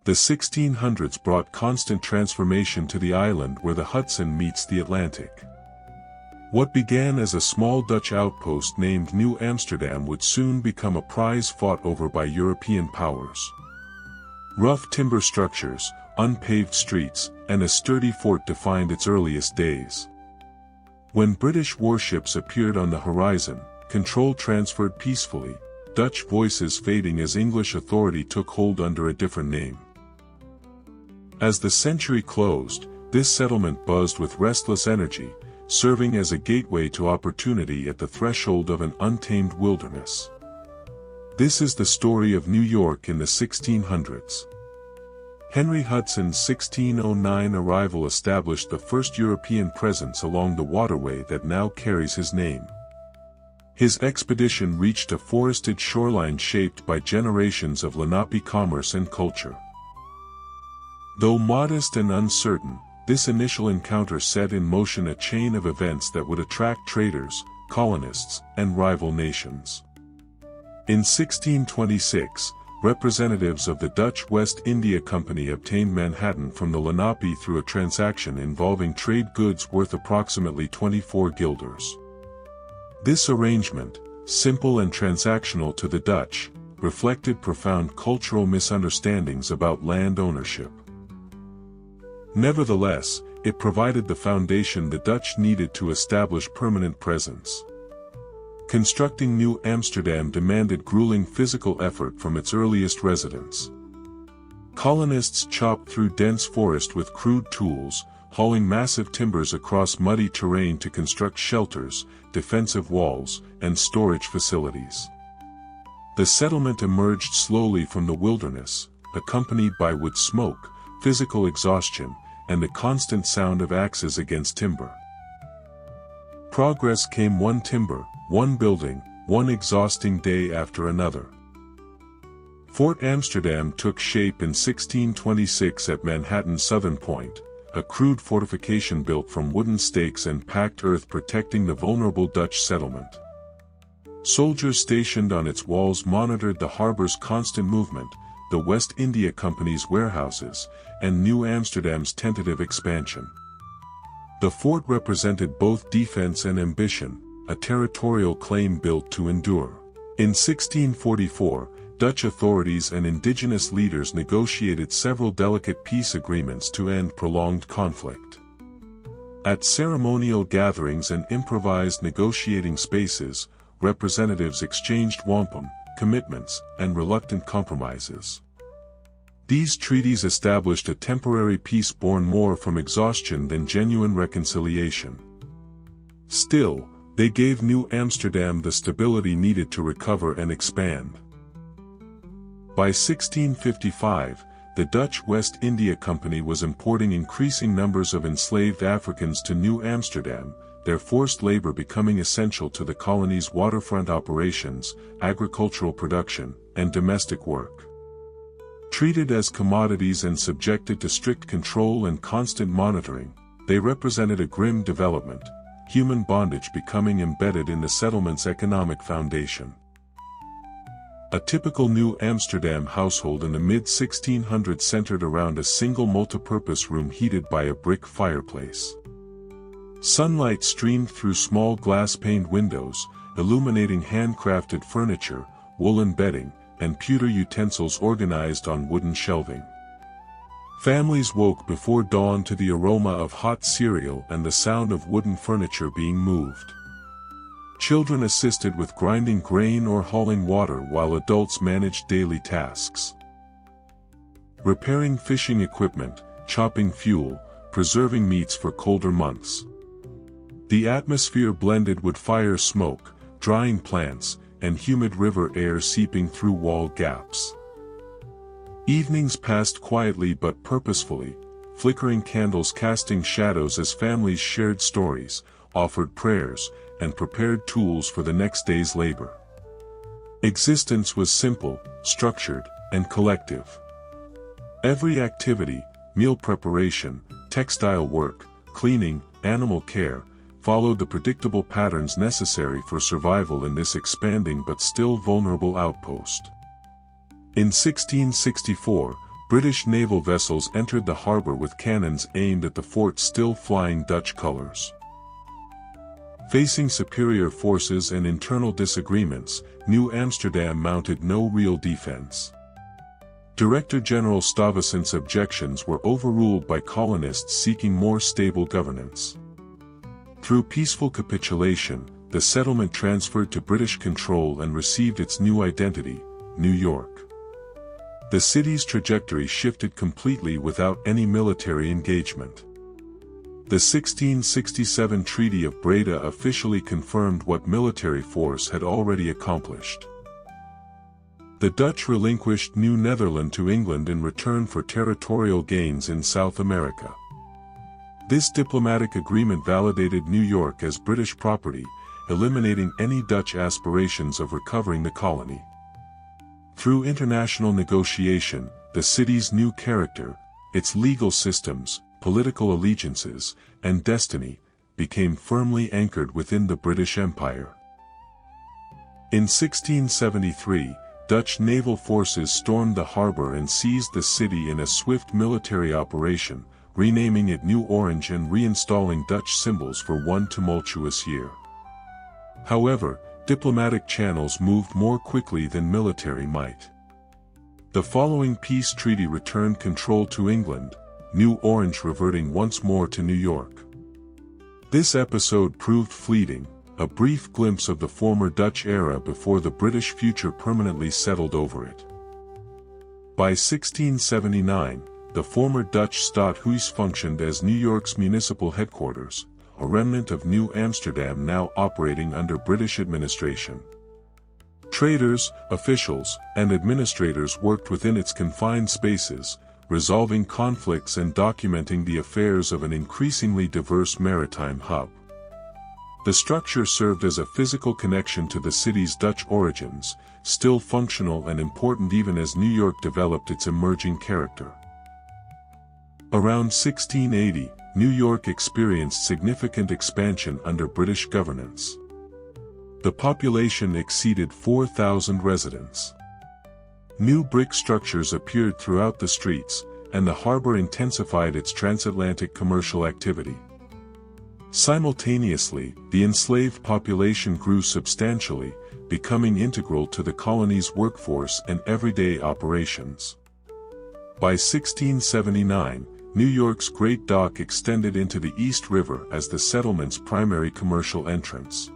The 1600s brought constant transformation to the island where the Hudson meets the Atlantic. What began as a small Dutch outpost named New Amsterdam would soon become a prize fought over by European powers. Rough timber structures, unpaved streets, and a sturdy fort defined its earliest days. When British warships appeared on the horizon, control transferred peacefully, Dutch voices fading as English authority took hold under a different name. As the century closed, this settlement buzzed with restless energy, serving as a gateway to opportunity at the threshold of an untamed wilderness. This is the story of New York in the 1600s. Henry Hudson's 1609 arrival established the first European presence along the waterway that now carries his name. His expedition reached a forested shoreline shaped by generations of Lenape commerce and culture. Though modest and uncertain, this initial encounter set in motion a chain of events that would attract traders, colonists, and rival nations. In 1626, representatives of the Dutch West India Company obtained Manhattan from the Lenape through a transaction involving trade goods worth approximately 24 guilders. This arrangement, simple and transactional to the Dutch, reflected profound cultural misunderstandings about land ownership. Nevertheless, it provided the foundation the Dutch needed to establish permanent presence. Constructing New Amsterdam demanded grueling physical effort from its earliest residents. Colonists chopped through dense forest with crude tools, hauling massive timbers across muddy terrain to construct shelters, defensive walls, and storage facilities. The settlement emerged slowly from the wilderness, accompanied by wood smoke, physical exhaustion, and the constant sound of axes against timber. Progress came one timber, one building, one exhausting day after another. Fort Amsterdam took shape in 1626 at Manhattan's southern point, a crude fortification built from wooden stakes and packed earth protecting the vulnerable Dutch settlement. Soldiers stationed on its walls monitored the harbor's constant movement, the West India Company's warehouses, and New Amsterdam's tentative expansion. The fort represented both defense and ambition, a territorial claim built to endure. In 1644, Dutch authorities and indigenous leaders negotiated several delicate peace agreements to end prolonged conflict. At ceremonial gatherings and improvised negotiating spaces, representatives exchanged wampum, commitments, and reluctant compromises. These treaties established a temporary peace born more from exhaustion than genuine reconciliation. Still, they gave New Amsterdam the stability needed to recover and expand. By 1655, the Dutch West India Company was importing increasing numbers of enslaved Africans to New Amsterdam, their forced labor becoming essential to the colony's waterfront operations, agricultural production, and domestic work. Treated as commodities and subjected to strict control and constant monitoring, they represented a grim development, human bondage becoming embedded in the settlement's economic foundation. A typical New Amsterdam household in the mid-1600s centered around a single multipurpose room heated by a brick fireplace. Sunlight streamed through small glass-paned windows, illuminating handcrafted furniture, woolen bedding, and pewter utensils organized on wooden shelving. Families woke before dawn to the aroma of hot cereal and the sound of wooden furniture being moved. Children assisted with grinding grain or hauling water while adults managed daily tasks. Repairing fishing equipment, chopping fuel, preserving meats for colder months. The atmosphere blended with fire smoke, drying plants, and humid river air seeping through wall gaps. Evenings passed quietly but purposefully, flickering candles casting shadows as families shared stories, offered prayers, and prepared tools for the next day's labor. Existence was simple, structured, and collective. Every activity, meal preparation, textile work, cleaning, animal care, followed the predictable patterns necessary for survival in this expanding but still vulnerable outpost. In 1664, British naval vessels entered the harbor with cannons aimed at the fort's still flying Dutch colors. Facing superior forces and internal disagreements, New Amsterdam mounted no real defense. Director General Stuyvesant's objections were overruled by colonists seeking more stable governance. Through peaceful capitulation, the settlement transferred to British control and received its new identity, New York. The city's trajectory shifted completely without any military engagement. The 1667 Treaty of Breda officially confirmed what military force had already accomplished. The Dutch relinquished New Netherland to England in return for territorial gains in South America. This diplomatic agreement validated New York as British property, eliminating any Dutch aspirations of recovering the colony. Through international negotiation, the city's new character, its legal systems, political allegiances, and destiny, became firmly anchored within the British Empire. In 1673, Dutch naval forces stormed the harbor and seized the city in a swift military operation, renaming it New Orange and reinstalling Dutch symbols for one tumultuous year. However, diplomatic channels moved more quickly than military might. The following peace treaty returned control to England, New Orange reverting once more to New York. This episode proved fleeting, a brief glimpse of the former Dutch era before the British future permanently settled over it. By 1679, the former Dutch Stadhuis functioned as New York's municipal headquarters, a remnant of New Amsterdam now operating under British administration. Traders, officials, and administrators worked within its confined spaces, resolving conflicts and documenting the affairs of an increasingly diverse maritime hub. The structure served as a physical connection to the city's Dutch origins, still functional and important even as New York developed its emerging character. Around 1680, New York experienced significant expansion under British governance. The population exceeded 4,000 residents. New brick structures appeared throughout the streets, and the harbor intensified its transatlantic commercial activity. Simultaneously, the enslaved population grew substantially, becoming integral to the colony's workforce and everyday operations. By 1679, New York's Great Dock extended into the East River as the settlement's primary commercial entrance.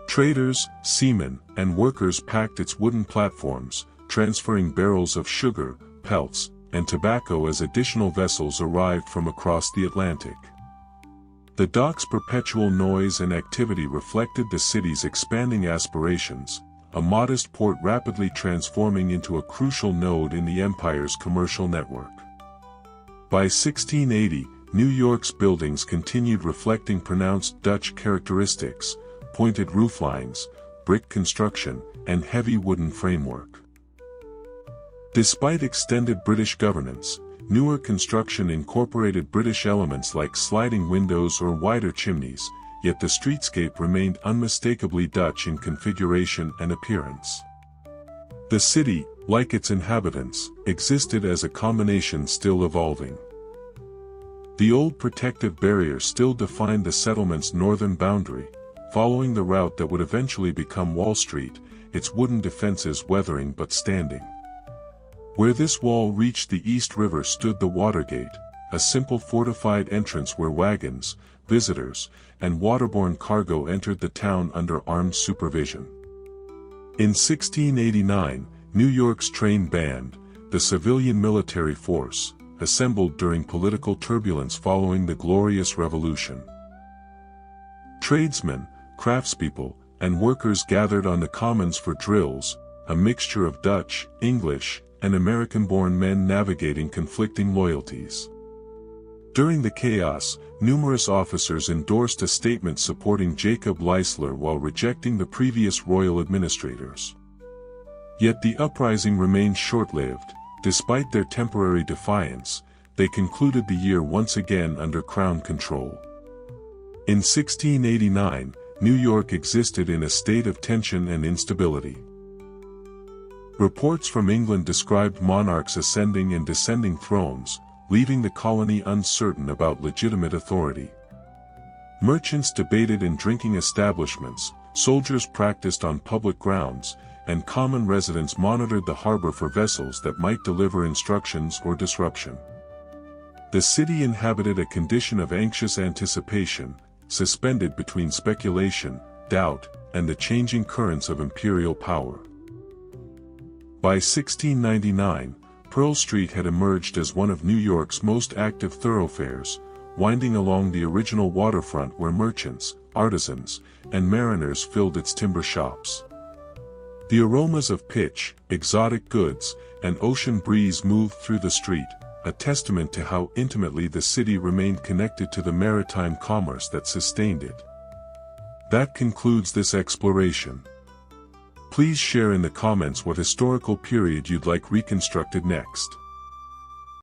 Traders, seamen, and workers packed its wooden platforms, transferring barrels of sugar, pelts, and tobacco as additional vessels arrived from across the Atlantic. The dock's perpetual noise and activity reflected the city's expanding aspirations, a modest port rapidly transforming into a crucial node in the empire's commercial network. By 1680, New York's buildings continued reflecting pronounced Dutch characteristics, pointed rooflines, brick construction, and heavy wooden framework. Despite extended British governance, newer construction incorporated British elements like sliding windows or wider chimneys, yet the streetscape remained unmistakably Dutch in configuration and appearance. The city, like its inhabitants, existed as a combination still evolving. The old protective barrier still defined the settlement's northern boundary, following the route that would eventually become Wall Street, its wooden defenses weathering but standing. Where this wall reached the East River stood the Watergate, a simple fortified entrance where wagons, visitors, and waterborne cargo entered the town under armed supervision. In 1689, New York's train band, the civilian military force, assembled during political turbulence following the Glorious Revolution. Tradesmen, craftspeople, and workers gathered on the commons for drills, a mixture of Dutch, English, and American-born men navigating conflicting loyalties. During the chaos, numerous officers endorsed a statement supporting Jacob Leisler while rejecting the previous royal administrators. Yet the uprising remained short-lived. Despite their temporary defiance, they concluded the year once again under Crown control. In 1689, New York existed in a state of tension and instability. Reports from England described monarchs ascending and descending thrones, leaving the colony uncertain about legitimate authority. Merchants debated in drinking establishments, soldiers practiced on public grounds, and common residents monitored the harbor for vessels that might deliver instructions or disruption. The city inhabited a condition of anxious anticipation, suspended between speculation, doubt, and the changing currents of imperial power. By 1699, Pearl Street had emerged as one of New York's most active thoroughfares, winding along the original waterfront where merchants, artisans, and mariners filled its timber shops. The aromas of pitch, exotic goods, and ocean breeze moved through the street, a testament to how intimately the city remained connected to the maritime commerce that sustained it. That concludes this exploration. Please share in the comments what historical period you'd like reconstructed next.